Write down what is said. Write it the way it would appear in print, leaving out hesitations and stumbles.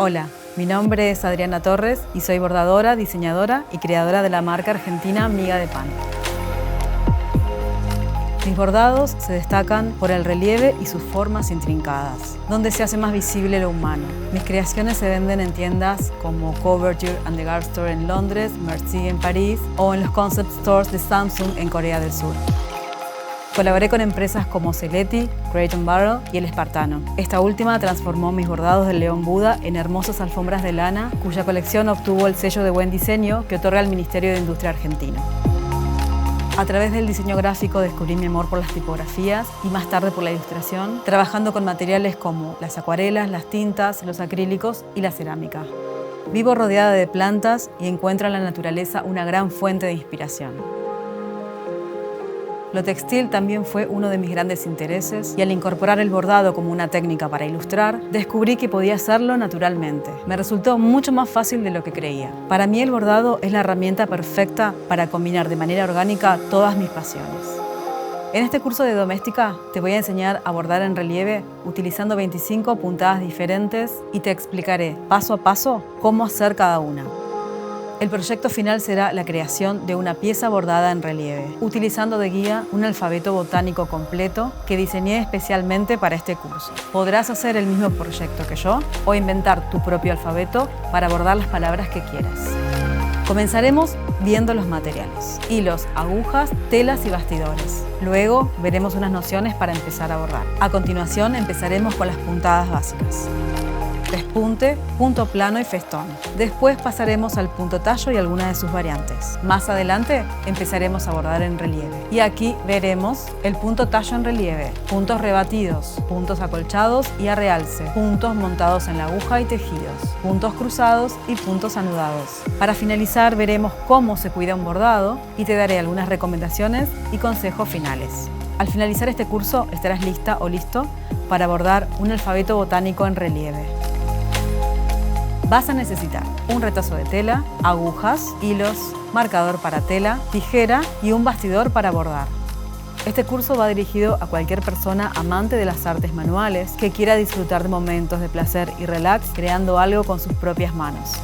Hola, mi nombre es Adriana Torres y soy bordadora, diseñadora y creadora de la marca argentina Miga de Pan. Mis bordados se destacan por el relieve y sus formas intrincadas, donde se hace más visible lo humano. Mis creaciones se venden en tiendas como Couverture and the Garb Store en Londres, Merci en París o en los concept stores de Samsung en Corea del Sur. Colaboré con empresas como Celeti, Crate & Barrel y El Espartano. Esta última transformó mis bordados del león Buda en hermosas alfombras de lana, cuya colección obtuvo el sello de buen diseño que otorga el Ministerio de Industria argentino. A través del diseño gráfico descubrí mi amor por las tipografías y más tarde por la ilustración, trabajando con materiales como las acuarelas, las tintas, los acrílicos y la cerámica. Vivo rodeada de plantas y encuentro en la naturaleza una gran fuente de inspiración. Lo textil también fue uno de mis grandes intereses y al incorporar el bordado como una técnica para ilustrar, descubrí que podía hacerlo naturalmente. Me resultó mucho más fácil de lo que creía. Para mí el bordado es la herramienta perfecta para combinar de manera orgánica todas mis pasiones. En este curso de doméstica te voy a enseñar a bordar en relieve utilizando 25 puntadas diferentes y te explicaré paso a paso cómo hacer cada una. El proyecto final será la creación de una pieza bordada en relieve, utilizando de guía un alfabeto botánico completo que diseñé especialmente para este curso. Podrás hacer el mismo proyecto que yo o inventar tu propio alfabeto para bordar las palabras que quieras. Comenzaremos viendo los materiales: hilos, agujas, telas y bastidores. Luego veremos unas nociones para empezar a bordar. A continuación empezaremos con las puntadas básicas: despunte, punto plano y festón. Después pasaremos al punto tallo y algunas de sus variantes. Más adelante empezaremos a bordar en relieve. Y aquí veremos el punto tallo en relieve, puntos rebatidos, puntos acolchados y a realce, puntos montados en la aguja y tejidos, puntos cruzados y puntos anudados. Para finalizar veremos cómo se cuida un bordado y te daré algunas recomendaciones y consejos finales. Al finalizar este curso estarás lista o listo para bordar un alfabeto botánico en relieve. Vas a necesitar un retazo de tela, agujas, hilos, marcador para tela, tijera y un bastidor para bordar. Este curso va dirigido a cualquier persona amante de las artes manuales que quiera disfrutar de momentos de placer y relax creando algo con sus propias manos.